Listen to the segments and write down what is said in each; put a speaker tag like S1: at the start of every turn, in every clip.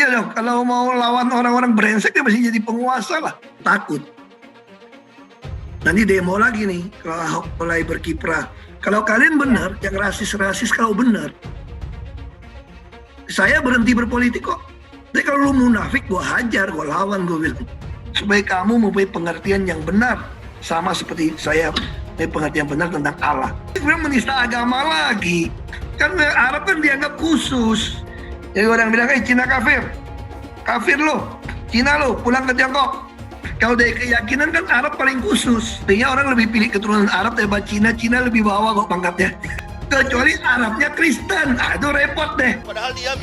S1: Iya dong, kalau mau lawan orang-orang brengsek dia mesti jadi penguasa lah. Takut. Nanti demo lagi nih kalau Ahok mulai berkiprah. Kalau kalian benar, yang rasis-rasis kalau benar, saya berhenti berpolitik kok. Tapi kalau lu munafik, gue hajar, gue lawan, gue bilang. Supaya kamu mempunyai pengertian yang benar. Sama seperti saya mempunyai pengertian benar tentang Allah. Kemudian menista agama lagi. Kan Arab kan dianggap khusus. Jadi orang bilang, Cina kafir. Kafir lo, Cina lo, pulang ke Tiongkok. Kalau dari keyakinan kan Arab paling khusus. Artinya orang lebih pilih keturunan Arab daripada Cina. Cina lebih bawah kok pangkatnya. Kecuali Arabnya Kristen. Itu repot deh.
S2: Padahal dia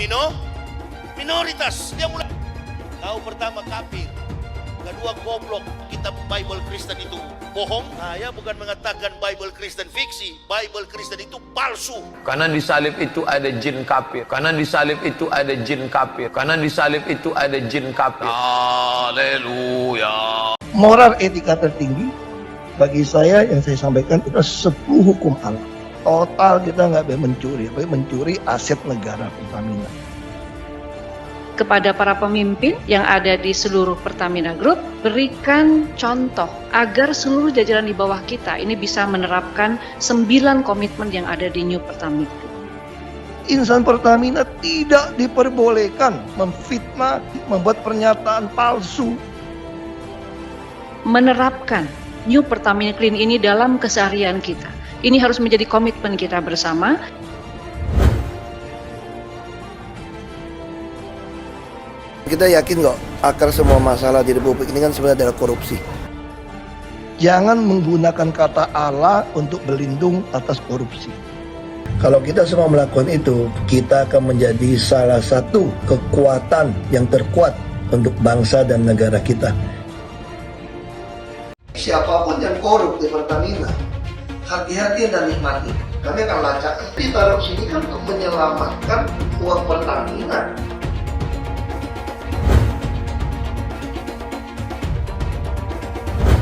S2: minoritas. Dia mulai. Kau pertama kafir. Kedua goblok. Kitab Bible Kristen itu bohong. Saya bukan mengatakan Bible Kristen fiksi. Bible Kristen itu palsu.
S3: Karena di salib itu ada jin kafir. Karena di salib itu ada jin kafir. Karena di salib itu ada jin kafir. Haleluya.
S1: Moral etika tertinggi bagi saya yang saya sampaikan itu 10 hukum Allah. Total kita nggak boleh mencuri, tapi mencuri aset negara Pertamina.
S4: Kepada para pemimpin yang ada di seluruh Pertamina Group, berikan contoh agar seluruh jajaran di bawah kita ini bisa menerapkan 9 komitmen yang ada di New Pertamina.
S1: Insan Pertamina tidak diperbolehkan memfitnah, membuat pernyataan palsu.
S4: Menerapkan New Pertamina Clean ini dalam keseharian kita. Ini harus menjadi komitmen kita bersama.
S5: Kita yakin kok akar semua masalah di Republik ini kan sebenarnya adalah korupsi.
S1: Jangan menggunakan kata Allah untuk berlindung atas korupsi. Kalau kita semua melakukan itu, kita akan menjadi salah satu kekuatan yang terkuat untuk bangsa dan negara kita. Siapapun yang korup di Pertamina, hati-hati dan nikmati. Kami akan lacak. Ditaruh sini kan untuk menyelamatkan uang Pertamina.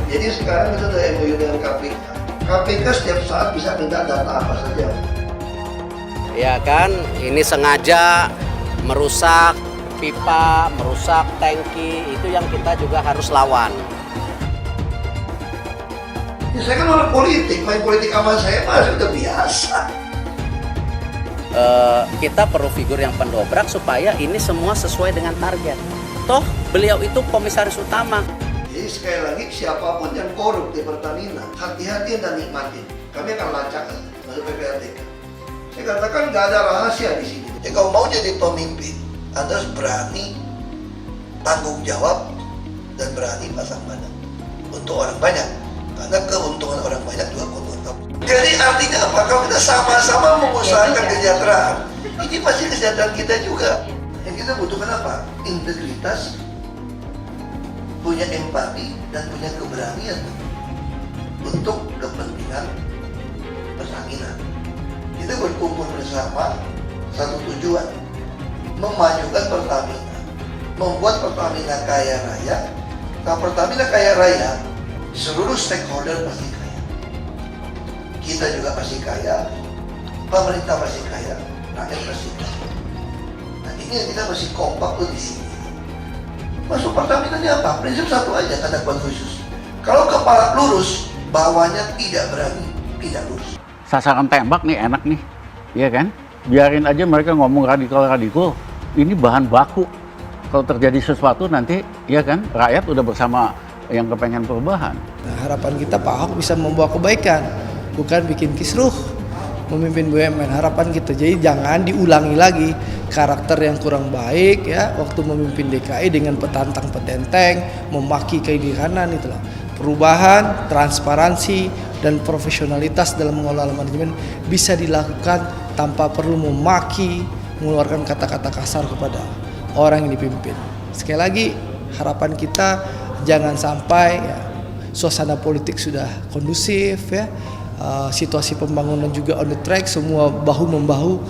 S1: Jadi sekarang kita sudah MOU dengan KPK. KPK setiap saat bisa minta data apa saja.
S6: Ya kan, ini sengaja merusak pipa, merusak tangki, itu yang kita juga harus lawan.
S1: Ya, saya kan orang politik, main politik sama saya mah sudah biasa.
S6: Kita perlu figur yang pendobrak supaya ini semua sesuai dengan target. Toh beliau itu komisaris utama.
S1: Jadi sekali lagi siapapun yang korup di Pertamina, hati-hati dan nikmati. Kami akan lacak masuk PPATK. Saya katakan nggak ada rahasia di sini. Ya kalau mau jadi pemimpin, Anda harus berani tanggung jawab dan berani pasang badan untuk orang banyak. Karena keuntungan orang banyak juga keuntungan kamu. Jadi artinya apa? Kalau kita sama-sama mengusahakan kesejahteraan, ini pasti kesejahteraan kita juga. Yang kita butuhkan apa? Integritas, punya empati dan punya keberanian untuk kepentingan Pertamina. Kita berkumpul bersama satu tujuan, memajukan Pertamina, membuat Pertamina kaya raya. Kalau Pertamina kaya raya, seluruh stakeholder pasti kaya. Kita juga pasti kaya, pemerintah pasti kaya, rakyat pasti kaya. Nah ini yang kita mesti kompak tuh di sini. Masuk Pertamina ini apa? Prinsip satu aja, kata Konfusius. Kalau kepala lurus, bawahnya tidak berani, tidak lurus.
S7: Sasaran tembak nih enak nih, iya kan? Biarin aja mereka ngomong radikal-radikal. Ini bahan baku. Kalau terjadi sesuatu nanti, ya kan? Rakyat udah bersama yang kepengen perubahan.
S8: Nah, harapan kita Pak Ahok bisa membawa kebaikan, bukan bikin kisruh memimpin BUMN. Harapan kita, jadi jangan diulangi lagi karakter yang kurang baik ya waktu memimpin DKI dengan petantang-petenteng, memaki kiri kanan itulah. Perubahan, transparansi, dan profesionalitas dalam mengelola manajemen bisa dilakukan tanpa perlu memaki, mengeluarkan kata-kata kasar kepada orang yang dipimpin. Sekali lagi, harapan kita jangan sampai ya, suasana politik sudah kondusif ya, situasi pembangunan juga on the track, semua bahu-membahu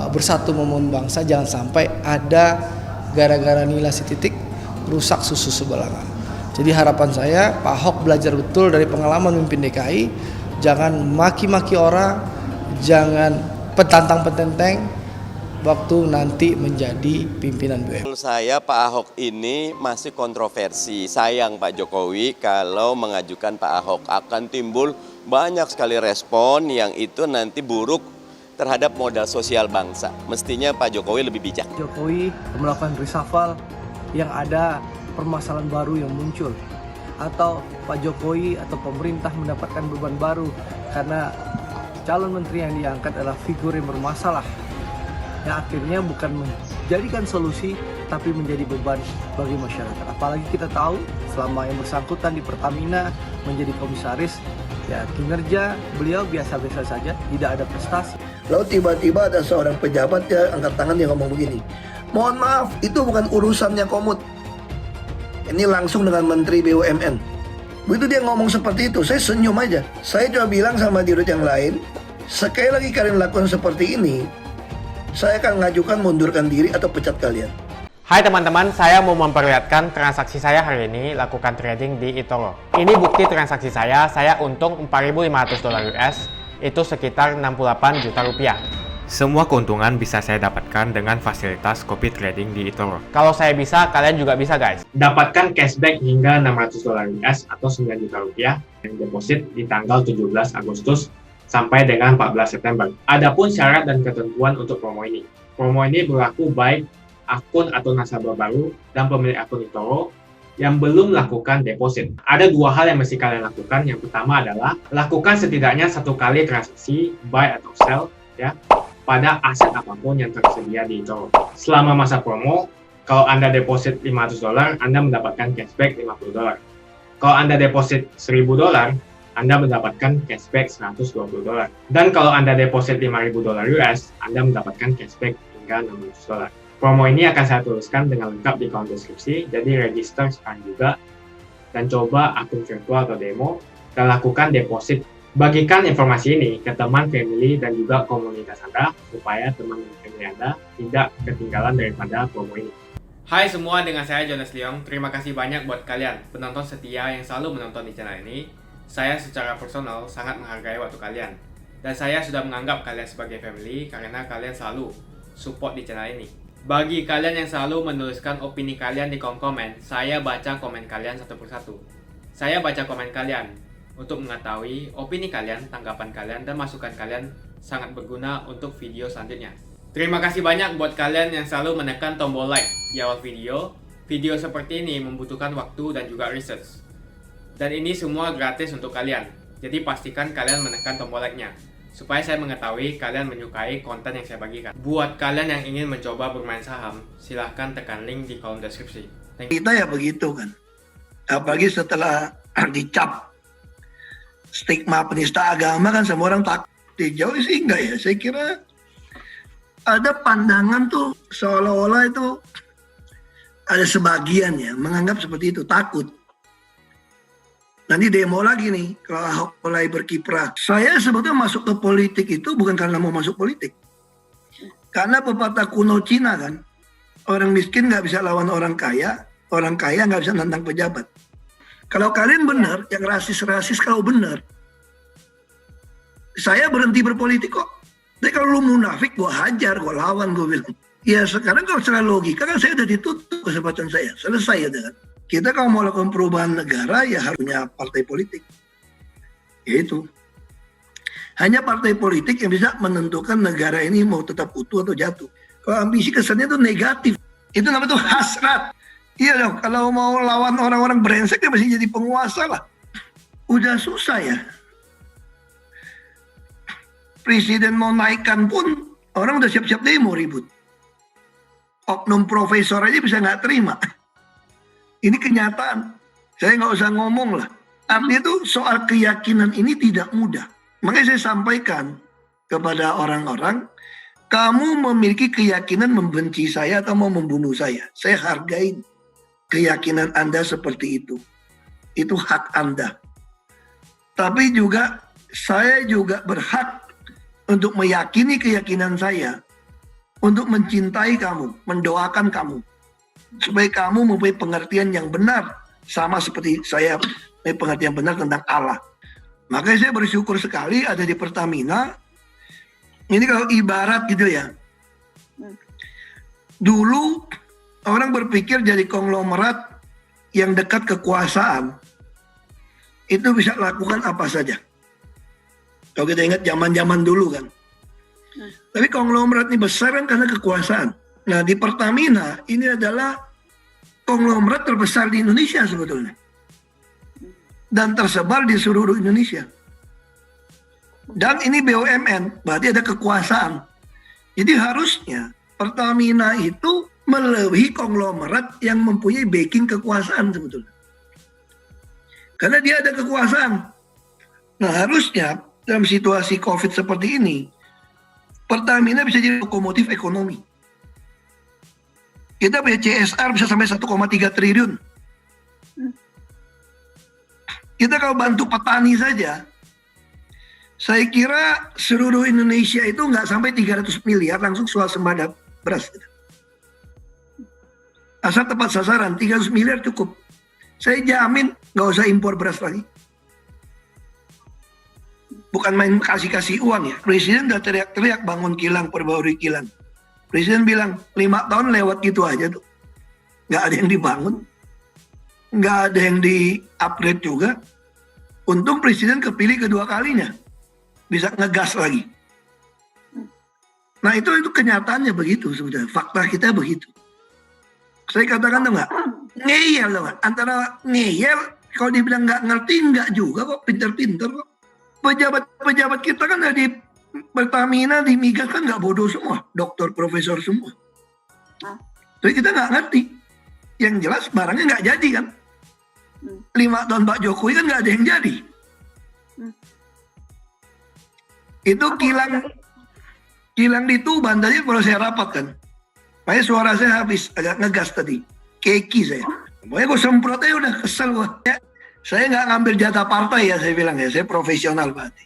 S8: bersatu membangun bangsa. Jangan sampai ada gara-gara nilai titik rusak susu sebelangan. Jadi harapan saya Pak Ahok belajar betul dari pengalaman memimpin DKI, jangan maki-maki orang, jangan petantang-petenteng, waktu nanti menjadi pimpinan BUMN.
S9: Menurut saya Pak Ahok ini masih kontroversi. Sayang Pak Jokowi kalau mengajukan Pak Ahok akan timbul banyak sekali respon yang itu nanti buruk terhadap modal sosial bangsa. Mestinya Pak Jokowi lebih bijak.
S8: Jokowi melakukan reshuffle, yang ada permasalahan baru yang muncul. Atau Pak Jokowi atau pemerintah mendapatkan beban baru karena calon menteri yang diangkat adalah figur yang bermasalah, yang akhirnya bukan menjadikan solusi tapi menjadi beban bagi masyarakat. Apalagi kita tahu selama yang bersangkutan di Pertamina menjadi komisaris, ya kinerja beliau biasa-biasa saja, tidak ada prestasi.
S5: Lalu tiba-tiba ada seorang pejabat yang angkat tangan yang ngomong begini, mohon maaf, itu bukan urusannya Komut. Ini langsung dengan Menteri BUMN. Begitu dia ngomong seperti itu, saya senyum aja. Saya coba bilang sama dirut yang lain, sekali lagi kalian lakukan seperti ini, saya akan mengajukan mundurkan diri atau pecat kalian.
S10: Hai teman-teman, saya mau memperlihatkan transaksi saya hari ini lakukan trading di eToro. Ini bukti transaksi saya untung $4.500 US, itu sekitar 68 juta rupiah. Semua keuntungan bisa saya dapatkan dengan fasilitas copy trading di eToro. Kalau saya bisa, kalian juga bisa guys. Dapatkan cashback hingga $600 US atau 9 juta rupiah yang deposit di tanggal 17 Agustus sampai dengan 14 September. Adapun syarat dan ketentuan untuk promo ini. Promo ini berlaku baik akun atau nasabah baru dan pemilik akun eToro yang belum melakukan deposit. Ada dua hal yang mesti kalian lakukan. Yang pertama adalah lakukan setidaknya 1 kali transaksi buy atau sell ya pada aset apapun yang tersedia di eToro. Selama masa promo, kalau Anda deposit $500, Anda mendapatkan cashback $50. Kalau Anda deposit $1.000, Anda mendapatkan cashback $120. Dan kalau Anda deposit $5.000 US, Anda mendapatkan cashback hingga $600. Promo ini akan saya tuliskan dengan lengkap di kolom deskripsi, jadi register sekarang juga, dan coba akun virtual atau demo, dan lakukan deposit. Bagikan informasi ini ke teman, family, dan juga komunitas Anda, supaya teman dan family Anda tidak ketinggalan daripada promo ini. Hai semua, dengan saya Jonas Leong. Terima kasih banyak buat kalian, penonton setia yang selalu menonton di channel ini. Saya secara personal sangat menghargai waktu kalian. Dan saya sudah menganggap kalian sebagai family karena kalian selalu support di channel ini. Bagi kalian yang selalu menuliskan opini kalian di kolom komen, saya baca komen kalian satu persatu. Saya baca komen kalian untuk mengetahui opini kalian, tanggapan kalian, dan masukan kalian sangat berguna untuk video selanjutnya. Terima kasih banyak buat kalian yang selalu menekan tombol like di awal video. Video seperti ini membutuhkan waktu dan juga research. Dan ini semua gratis untuk kalian. Jadi pastikan kalian menekan tombol like-nya, supaya saya mengetahui kalian menyukai konten yang saya bagikan. Buat kalian yang ingin mencoba bermain saham, silahkan tekan link di kolom deskripsi.
S5: Kita ya begitu kan. Apalagi setelah dicap stigma penista agama kan semua orang takut. Jauh sih enggak ya. Saya kira ada pandangan tuh seolah-olah itu ada sebagian ya menganggap seperti itu, takut. Nanti demo lagi nih kalau Ahok mulai berkiprah. Saya sebetulnya masuk ke politik itu bukan karena mau masuk politik. Karena pepatah kuno Cina kan, orang miskin nggak bisa lawan orang kaya nggak bisa nantang pejabat. Kalau kalian benar, yang rasis-rasis kalau benar, saya berhenti berpolitik kok. Tapi kalau lu munafik, gue hajar, gue lawan, gue bilang. Ya sekarang kalau secara logika kan saya udah ditutup kesempatan saya, selesai udah kan. Kita kalau mau lakukan perubahan negara ya harus punya partai politik. Yaitu. Hanya partai politik yang bisa menentukan negara ini mau tetap utuh atau jatuh. Kalau ambisi kesannya itu negatif. Itu namanya tuh hasrat. Iya dong, kalau mau lawan orang-orang brengsek ya mesti jadi penguasa lah. Udah susah ya. Presiden mau naikkan pun orang udah siap-siap demo ribut. Oknum profesor aja bisa nggak terima. Ini kenyataan. Saya nggak usah ngomong lah. Artinya itu soal keyakinan ini tidak mudah. Makanya saya sampaikan kepada orang-orang, kamu memiliki keyakinan membenci saya atau mau membunuh saya. Saya hargai keyakinan Anda seperti itu. Itu hak Anda. Tapi juga saya juga berhak untuk meyakini keyakinan saya, untuk mencintai kamu, mendoakan kamu, supaya kamu mempunyai pengertian yang benar, sama seperti saya mempunyai pengertian benar tentang Allah. Makanya saya bersyukur sekali ada di Pertamina. Ini kalau ibarat gitu ya, Dulu orang berpikir jadi konglomerat yang dekat kekuasaan itu bisa lakukan apa saja. Kalau kita ingat zaman-zaman dulu kan. Tapi konglomerat ini besar kan karena kekuasaan. Nah di Pertamina ini adalah konglomerat terbesar di Indonesia sebetulnya. Dan tersebar di seluruh Indonesia. Dan ini BUMN, berarti ada kekuasaan. Jadi harusnya Pertamina itu melebihi konglomerat yang mempunyai backing kekuasaan sebetulnya. Karena dia ada kekuasaan. Nah harusnya dalam situasi COVID seperti ini, Pertamina bisa jadi lokomotif ekonomi. Kita punya CSR bisa sampai 1,3 triliun. Kita kalau bantu petani saja, saya kira seluruh Indonesia itu nggak sampai 300 miliar langsung swasembada beras. Asal tepat sasaran, 300 miliar cukup. Saya jamin nggak usah impor beras lagi. Bukan main kasih-kasih uang ya. Presiden udah teriak-teriak bangun kilang, perbarui kilang. Presiden bilang 5 tahun lewat gitu aja tuh. Nggak ada yang dibangun. Nggak ada yang di-upgrade juga. Untung presiden kepilih kedua kalinya. Bisa ngegas lagi. Nah itu kenyataannya begitu sebetulnya. Fakta kita begitu. Saya katakan tuh nggak? Ngeyel tuh nggak? Antara ngeyel, kalau dibilang nggak ngerti, nggak juga kok. Pinter-pinter kok. Pejabat-pejabat kita kan di Pertamina, di Migas kan nggak bodoh semua, dokter, profesor semua. Tapi kita nggak ngerti. Yang jelas barangnya nggak jadi kan. 5 tahun Pak Jokowi kan nggak ada yang jadi. Itu kilang di Tuban tadi kalau saya rapat kan. Makanya suara saya habis, agak ngegas tadi. Keki saya. Pokoknya gue semprot aja udah kesel gue. Ya. Saya nggak ngambil jatah partai ya, saya bilang ya, saya profesional berarti.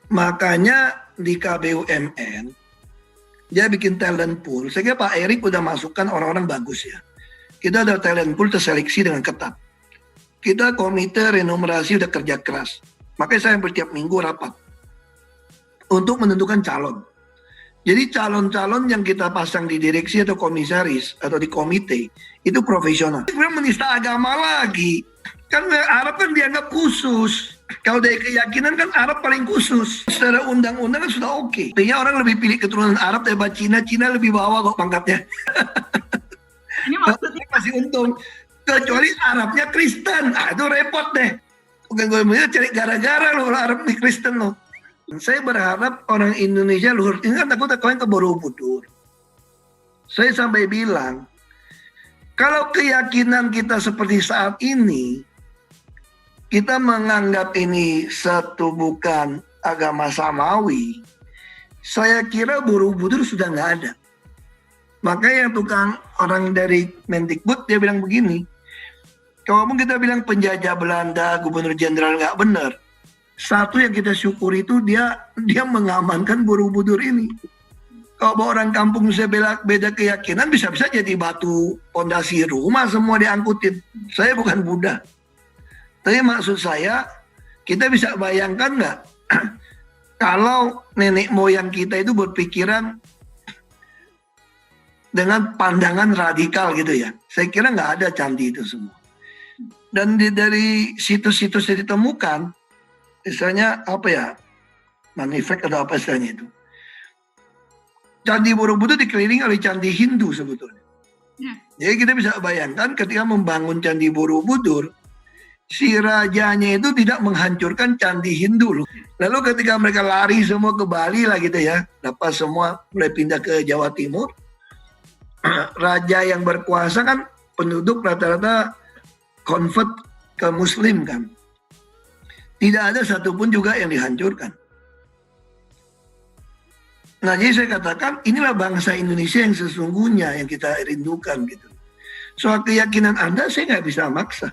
S5: Makanya di KBUMN, dia bikin talent pool. Saya kira Pak Erik udah masukkan orang-orang bagus ya. Kita ada talent pool terseleksi dengan ketat. Kita komite renumerasi udah kerja keras. Makanya saya setiap minggu rapat untuk menentukan calon. Jadi calon-calon yang kita pasang di direksi atau komisaris atau di komite itu profesional. Sebenarnya menista agama lagi. Kan Arab kan dianggap khusus. Kalau dari keyakinan kan Arab paling khusus. Secara undang-undang kan sudah oke. Artinya orang lebih pilih keturunan Arab daripada Cina. Cina lebih bawah kok pangkatnya. Ini maksudnya masih untung. Kecuali Arabnya Kristen. Itu repot deh. Bukan gue mau cari gara-gara loh Arab nih Kristen loh. Saya berharap orang Indonesia luhur. Ini kan takut ke Borobudur. Saya sampai bilang, kalau keyakinan kita seperti saat ini, kita menganggap ini satu bukan agama samawi, saya kira Borobudur sudah nggak ada. Makanya yang tukang orang dari Mendikbud dia bilang begini, kalaupun kita bilang penjajah Belanda, gubernur jenderal nggak benar, satu yang kita syukuri itu dia mengamankan Borobudur ini. Kalau orang kampung saya beda keyakinan, bisa-bisa jadi batu pondasi rumah semua diangkutin. Saya bukan Buddha. Tapi maksud saya, kita bisa bayangkan nggak kalau nenek moyang kita itu berpikiran dengan pandangan radikal gitu ya. Saya kira nggak ada candi itu semua. Dan dari situs-situs yang ditemukan, misalnya apa ya, manifest atau apa istilahnya itu. Candi Borobudur dikelilingi oleh candi Hindu sebetulnya. Jadi kita bisa bayangkan ketika membangun Candi Borobudur, si rajanya itu tidak menghancurkan candi Hindu loh. Lalu ketika mereka lari semua ke Bali lah gitu ya, dapat semua mulai pindah ke Jawa Timur, raja yang berkuasa kan penduduk rata-rata convert ke Muslim kan. Tidak ada satupun juga yang dihancurkan. Nah jadi saya katakan inilah bangsa Indonesia yang sesungguhnya yang kita rindukan gitu. Soal keyakinan Anda saya nggak bisa maksa.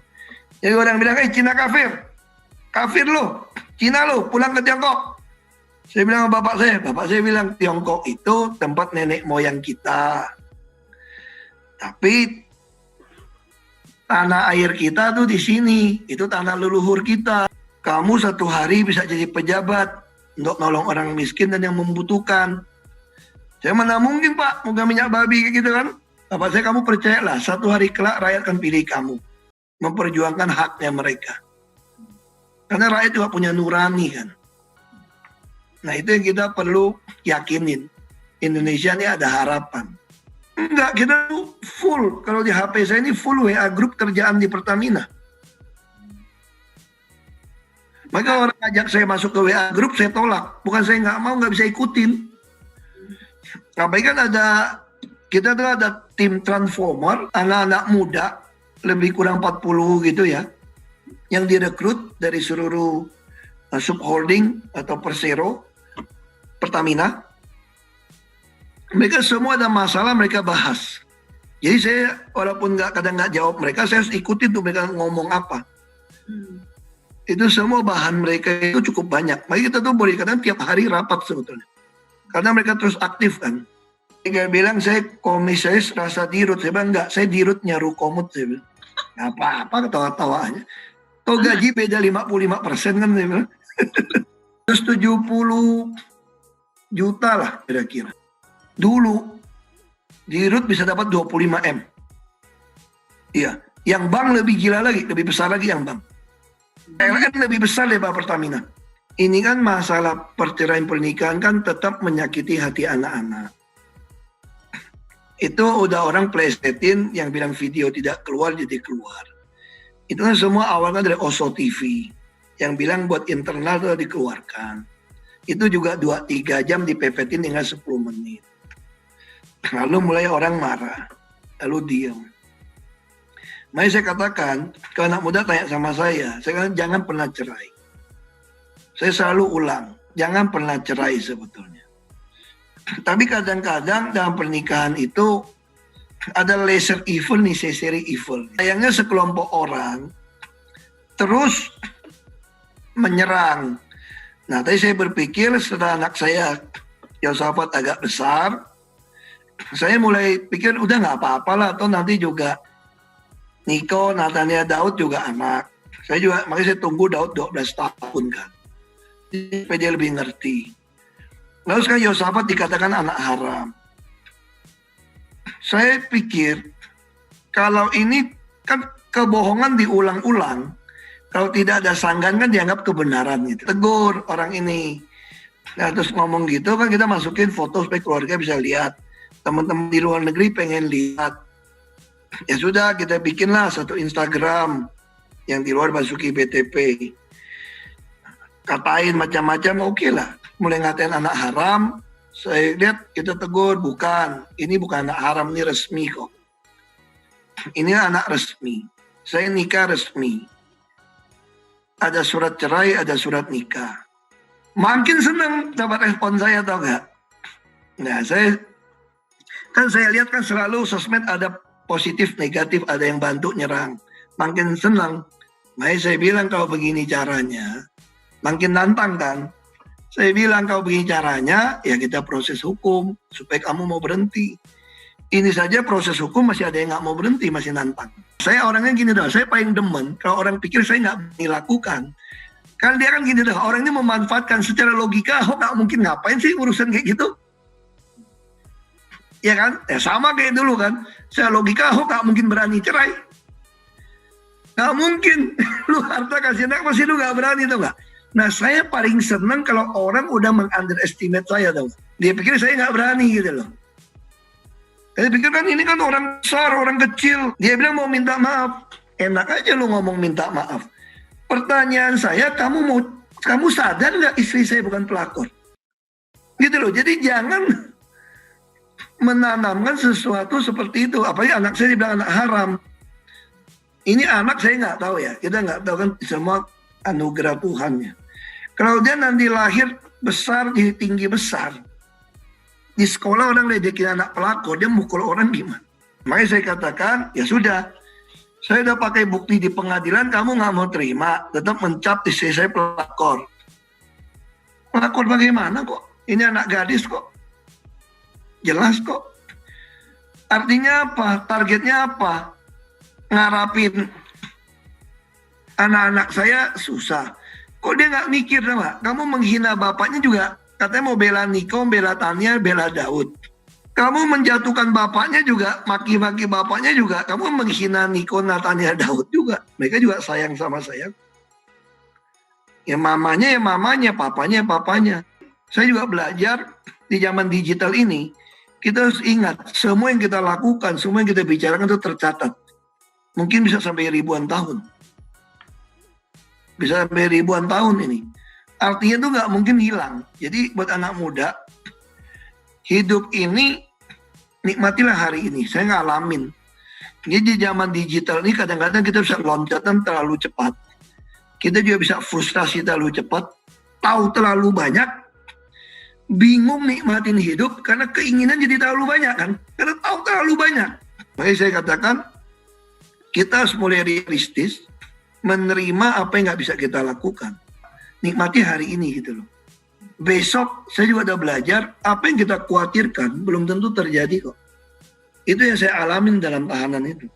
S5: Jadi orang bilang, Cina kafir. Kafir lo. Cina lo, pulang ke Tiongkok. Saya bilang sama bapak saya bilang, Tiongkok itu tempat nenek moyang kita. Tapi tanah air kita tuh di sini. Itu tanah leluhur kita. Kamu satu hari bisa jadi pejabat untuk nolong orang miskin dan yang membutuhkan. Saya mana mungkin Pak, moga minyak babi kayak gitu kan. Bapak saya, kamu percayalah, satu hari kelak rakyat akan pilih kamu. Memperjuangkan haknya mereka. Karena rakyat juga punya nurani kan. Nah itu yang kita perlu yakinin. Indonesia ini ada harapan. Enggak, kita tuh full. Kalau di HP saya ini full WA grup kerjaan di Pertamina. Maka orang ajak saya masuk ke WA grup, saya tolak. Bukan saya nggak mau, nggak bisa ikutin. Tapi kan kita tuh ada tim transformer, anak-anak muda, lebih kurang 40 gitu ya, yang direkrut dari seluruh subholding atau Persero, Pertamina. Mereka semua ada masalah, mereka bahas. Jadi saya walaupun kadang nggak jawab mereka, saya harus ikutin tuh mereka ngomong apa. Itu semua bahan mereka itu cukup banyak. Makanya kita tuh boleh kadang tiap hari rapat sebetulnya. Karena mereka terus aktif kan. Dia bilang saya komisaris rasa dirut. Saya bilang enggak, saya dirut nyaru komut. Saya bilang, nggak apa-apa ketawa-tawa aja. Tuh gaji beda 55% kan saya bilang. Terus 70 juta lah kira-kira. Dulu dirut bisa dapat 25 M. Iya, yang bank lebih gila lagi, lebih besar lagi yang bank. PLN lebih besar daripada Pertamina. Ini kan masalah perceraian pernikahan kan tetap menyakiti hati anak-anak. Itu udah orang plesetin yang bilang video tidak keluar jadi keluar. Itu kan semua awalnya dari Oso TV. Yang bilang buat internal itu dikeluarkan. Itu juga 2-3 jam dipepetin dengan 10 menit. Lalu mulai orang marah. Lalu diam. Makanya saya katakan, kalau anak muda tanya sama saya katakan jangan pernah cerai. Saya selalu ulang, jangan pernah cerai sebetulnya. Tapi kadang-kadang dalam pernikahan itu ada lesser evil, necessary evil. Sayangnya sekelompok orang terus menyerang. Nah, tadi saya berpikir setelah anak saya Yosafat agak besar, saya mulai pikir udah nggak apa-apalah, atau nanti juga Niko, Natania, Daud juga anak. Makanya saya tunggu Daud 12 tahun kan. Supaya dia lebih ngerti. Lalu sekarang Yosafat dikatakan anak haram. Saya pikir kalau ini kan kebohongan diulang-ulang, kalau tidak ada sanggan kan dianggap kebenaran gitu. Tegur orang ini. Nah terus ngomong gitu kan kita masukin foto supaya keluarga bisa lihat. Teman-teman di luar negeri pengen lihat. Ya sudah kita bikinlah satu Instagram yang di luar Basuki BTP. Katain macam-macam oke lah. Mulai ngatain anak haram, saya lihat kita tegur, bukan. Ini bukan anak haram, ini resmi kok. Ini anak resmi. Saya nikah resmi. Ada surat cerai, ada surat nikah. Makin senang dapat respon saya, tau gak? Nah, saya lihat kan selalu sosmed ada positif, negatif, ada yang bantu nyerang. Makin senang. Makanya saya bilang kalau begini caranya, makin nantang kan. Saya bilang kalau begini caranya, ya kita proses hukum supaya kamu mau berhenti. Ini saja proses hukum masih ada yang nggak mau berhenti, masih nantang. Saya orangnya gini dah, saya paling demen kalau orang pikir saya nggak berani lakukan. Kan dia kan gini dah, orang ini memanfaatkan secara logika, Ahok nggak mungkin ngapain sih urusan kayak gitu. Ya kan, ya sama kayak dulu kan. Secara logika Ahok nggak mungkin berani cerai. Nggak mungkin, lu harta kasih anak pasti lu nggak berani tuh nggak. Nah saya paling senang kalau orang udah meng-underestimate saya tau. Dia pikir saya nggak berani gitu loh. Saya pikir kan ini kan orang besar, orang kecil. Dia bilang mau minta maaf. Enak aja lu ngomong minta maaf. Pertanyaan saya, kamu sadar nggak istri saya bukan pelakor? Gitu loh, jadi jangan menanamkan sesuatu seperti itu. Apalagi anak saya dibilang anak haram. Ini anak saya nggak tahu ya. Kita nggak tahu kan semua anugerah Tuhannya. Kalau dia nanti lahir besar, jadi tinggi besar. Di sekolah orang ledekin anak pelakor, dia mukul orang gimana? Makanya saya katakan, ya sudah. Saya udah pakai bukti di pengadilan, kamu nggak mau terima. Tetap mencap istri saya pelakor. Pelakor bagaimana kok? Ini anak gadis kok. Jelas kok. Artinya apa? Targetnya apa? Ngarapin anak-anak saya susah. Kok dia nggak mikir, Kamu menghina bapaknya juga. Katanya mau bela Niko, bela Tania, bela Daud. Kamu menjatuhkan bapaknya juga, maki-maki bapaknya juga, kamu menghina Niko, Natania, Daud juga. Mereka juga sayang sama saya. Ya mamanya, papanya, papanya. Saya juga belajar di zaman digital ini, kita harus ingat, semua yang kita lakukan, semua yang kita bicarakan itu tercatat. Mungkin bisa sampai ribuan tahun. Bisa sampai ribuan tahun ini. Artinya itu nggak mungkin hilang. Jadi buat anak muda, hidup ini nikmatilah hari ini. Saya ngalamin. Jadi di zaman digital ini kadang-kadang kita bisa loncatan terlalu cepat. Kita juga bisa frustrasi terlalu cepat. Tahu terlalu banyak. Bingung nikmatin hidup karena keinginan jadi terlalu banyak kan. Karena tahu terlalu banyak. Makanya saya katakan kita harus mulai realistis. Menerima apa yang nggak bisa kita lakukan. Nikmati hari ini gitu loh. Besok saya juga udah belajar apa yang kita khawatirkan belum tentu terjadi kok. Itu yang saya alamin dalam tahanan itu.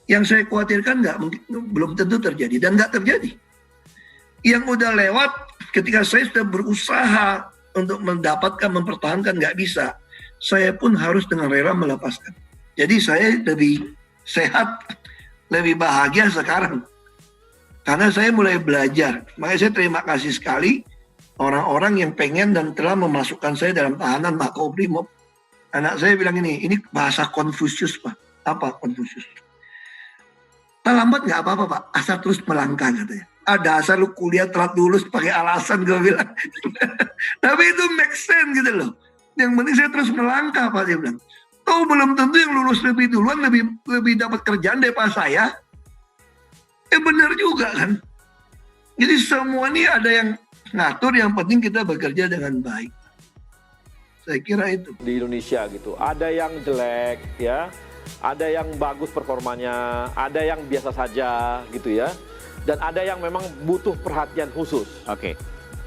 S5: Yang saya khawatirkan belum tentu terjadi dan nggak terjadi. Yang udah lewat ketika saya sudah berusaha untuk mendapatkan, mempertahankan nggak bisa. Saya pun harus dengan rela melepaskan. Jadi saya lebih sehat, lebih bahagia sekarang. Karena saya mulai belajar. Makanya saya terima kasih sekali orang-orang yang pengen dan telah memasukkan saya dalam tahanan Makobrimob. Anak saya bilang ini bahasa Konfusius Pak. Apa Konfusius? Terlambat nggak apa-apa Pak, asal terus melangkah katanya. Ada asal lu kuliah telat lulus pakai alasan gue bilang. Tapi itu make sense gitu loh. Yang penting saya terus melangkah Pak, dia bilang. Tahu belum tentu yang lulus lebih duluan lebih dapat kerjaan daripada saya. Benar juga kan. Jadi semua ini ada yang ngatur, yang penting kita bekerja dengan baik. Saya kira itu.
S11: Di Indonesia gitu, ada yang jelek ya, ada yang bagus performanya, ada yang biasa saja gitu ya, dan ada yang memang butuh perhatian khusus.
S6: Oke.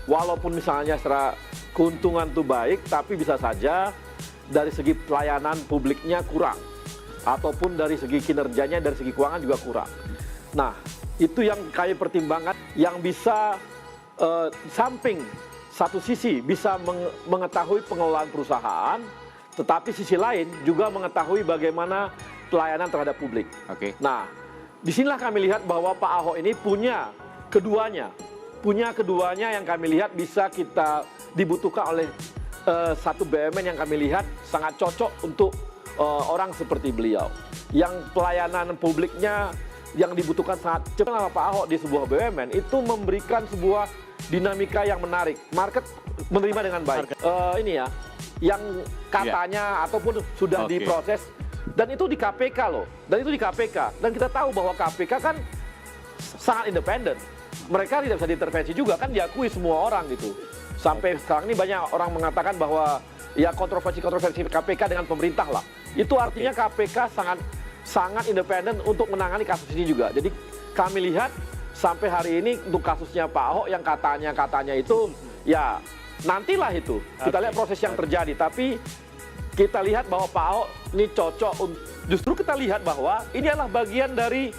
S11: Walaupun misalnya secara keuntungan tuh baik, tapi bisa saja dari segi pelayanan publiknya kurang, ataupun dari segi kinerjanya, dari segi keuangan juga kurang. Nah, itu yang kami pertimbangkan, yang bisa samping satu sisi bisa mengetahui pengelolaan perusahaan, tetapi sisi lain juga mengetahui bagaimana pelayanan terhadap publik.
S6: Oke.
S11: Nah, disinilah kami lihat bahwa Pak Ahok ini punya keduanya yang kami lihat bisa kita dibutuhkan oleh satu BUMN yang kami lihat sangat cocok untuk orang seperti beliau, yang pelayanan publiknya yang dibutuhkan sangat cepat. Sama Pak Ahok di sebuah BUMN itu memberikan sebuah dinamika yang menarik, market menerima dengan baik. Ini ya, yang katanya ataupun sudah diproses, dan itu di KPK loh, dan kita tahu bahwa KPK kan sangat independen, mereka tidak bisa diintervensi juga, kan diakui semua orang gitu. Sampai sekarang ini banyak orang mengatakan bahwa ya kontroversi KPK dengan pemerintah lah, itu artinya KPK sangat independen untuk menangani kasus ini juga. Jadi kami lihat sampai hari ini untuk kasusnya Pak Ahok yang katanya itu ya nantilah itu. Kita lihat proses yang terjadi, tapi kita lihat bahwa Pak Ahok ini cocok. Justru kita lihat bahwa ini adalah bagian dari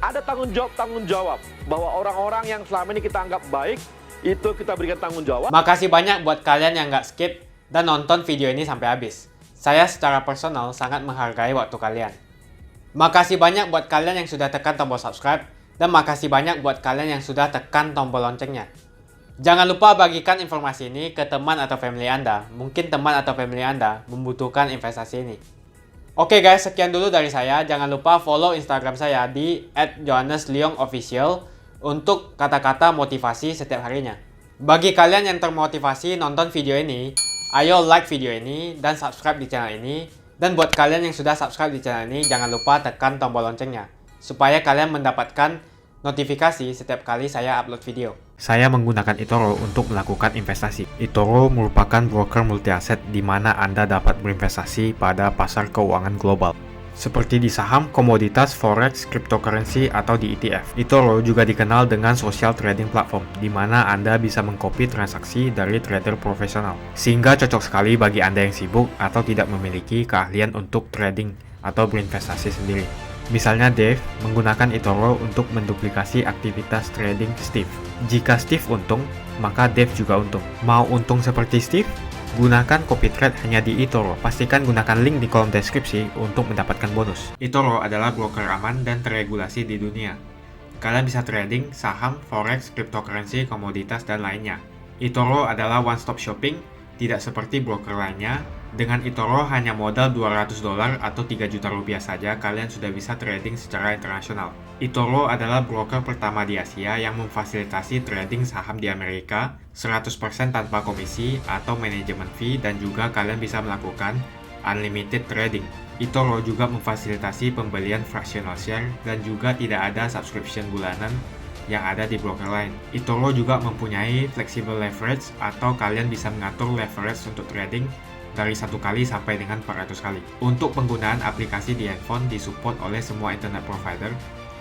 S11: ada tanggung jawab bahwa orang-orang yang selama ini kita anggap baik itu kita berikan tanggung jawab.
S10: Makasih banyak buat kalian yang nggak skip dan nonton video ini sampai habis. Saya secara personal sangat menghargai waktu kalian. Makasih banyak buat kalian yang sudah tekan tombol subscribe, dan makasih banyak buat kalian yang sudah tekan tombol loncengnya. Jangan lupa bagikan informasi ini ke teman atau family Anda. Mungkin teman atau family Anda membutuhkan investasi ini. Oke guys, sekian dulu dari saya. Jangan lupa follow Instagram saya di @johannesleongofficial untuk kata-kata motivasi setiap harinya. Bagi kalian yang termotivasi nonton video ini, ayo like video ini dan subscribe di channel ini. Dan buat kalian yang sudah subscribe di channel ini, jangan lupa tekan tombol loncengnya supaya kalian mendapatkan notifikasi setiap kali saya upload video. Saya menggunakan eToro untuk melakukan investasi. eToro merupakan broker multi aset di mana Anda dapat berinvestasi pada pasar keuangan global, seperti di saham, komoditas, forex, cryptocurrency, atau di ETF. eToro juga dikenal dengan social trading platform, di mana Anda bisa mengcopy transaksi dari trader profesional, sehingga cocok sekali bagi Anda yang sibuk atau tidak memiliki keahlian untuk trading atau berinvestasi sendiri. Misalnya Dave menggunakan eToro untuk menduplikasi aktivitas trading Steve. Jika Steve untung, maka Dave juga untung. Mau untung seperti Steve? Gunakan copy trade hanya di eToro. Pastikan gunakan link di kolom deskripsi untuk mendapatkan bonus. eToro adalah broker aman dan terregulasi di dunia. Kalian bisa trading saham, forex, cryptocurrency, komoditas, dan lainnya. eToro adalah one-stop shopping, tidak seperti broker lainnya. Dengan eToro hanya modal $200 atau 3 juta rupiah saja, kalian sudah bisa trading secara internasional. eToro adalah broker pertama di Asia yang memfasilitasi trading saham di Amerika 100% tanpa komisi atau manajemen fee, dan juga kalian bisa melakukan unlimited trading. eToro juga memfasilitasi pembelian fractional share dan juga tidak ada subscription bulanan yang ada di broker lain. eToro juga mempunyai flexible leverage atau kalian bisa mengatur leverage untuk trading dari 1 kali sampai dengan 400 kali. Untuk penggunaan aplikasi di handphone disupport oleh semua internet provider.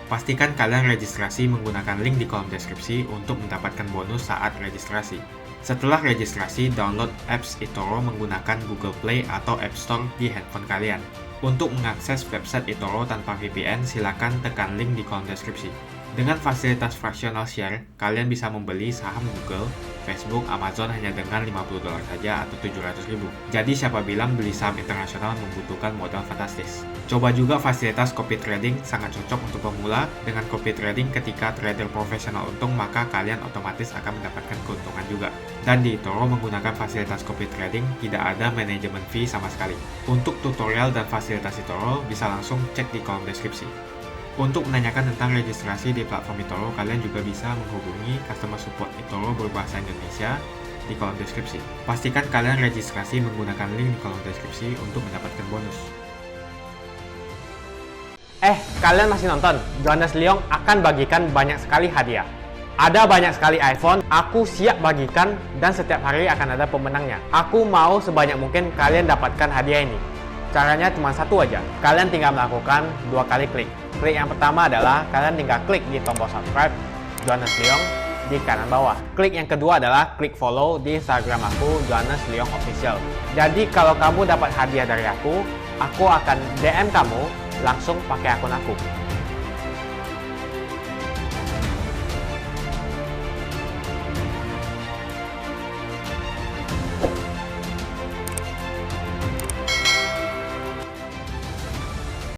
S10: Pastikan kalian registrasi menggunakan link di kolom deskripsi untuk mendapatkan bonus saat registrasi. Setelah registrasi, download apps eToro menggunakan Google Play atau App Store di handphone kalian. Untuk mengakses website eToro tanpa VPN, silakan tekan link di kolom deskripsi. Dengan fasilitas fractional share, kalian bisa membeli saham Google, Facebook, Amazon hanya dengan $50 saja atau 700.000. Jadi siapa bilang beli saham internasional membutuhkan modal fantastis. Coba juga fasilitas copy trading, sangat cocok untuk pemula. Dengan copy trading ketika trader profesional untung, maka kalian otomatis akan mendapatkan keuntungan juga. Dan di eToro menggunakan fasilitas copy trading, tidak ada manajemen fee sama sekali. Untuk tutorial dan fasilitas eToro, bisa langsung cek di kolom deskripsi. Untuk menanyakan tentang registrasi di platform eToro, kalian juga bisa menghubungi customer support eToro berbahasa Indonesia di kolom deskripsi. Pastikan kalian registrasi menggunakan link di kolom deskripsi untuk mendapatkan bonus. Kalian masih nonton? Johannes Leong akan bagikan banyak sekali hadiah. Ada banyak sekali iPhone, aku siap bagikan dan setiap hari akan ada pemenangnya. Aku mau sebanyak mungkin kalian dapatkan hadiah ini. Caranya cuma satu aja, kalian tinggal melakukan 2 kali klik. Klik yang pertama adalah kalian tinggal klik di tombol subscribe Johannes Leong di kanan bawah. Klik yang kedua adalah klik follow di Instagram aku Johannes Leong Official. Jadi kalau kamu dapat hadiah dari aku akan DM kamu langsung pakai akun aku.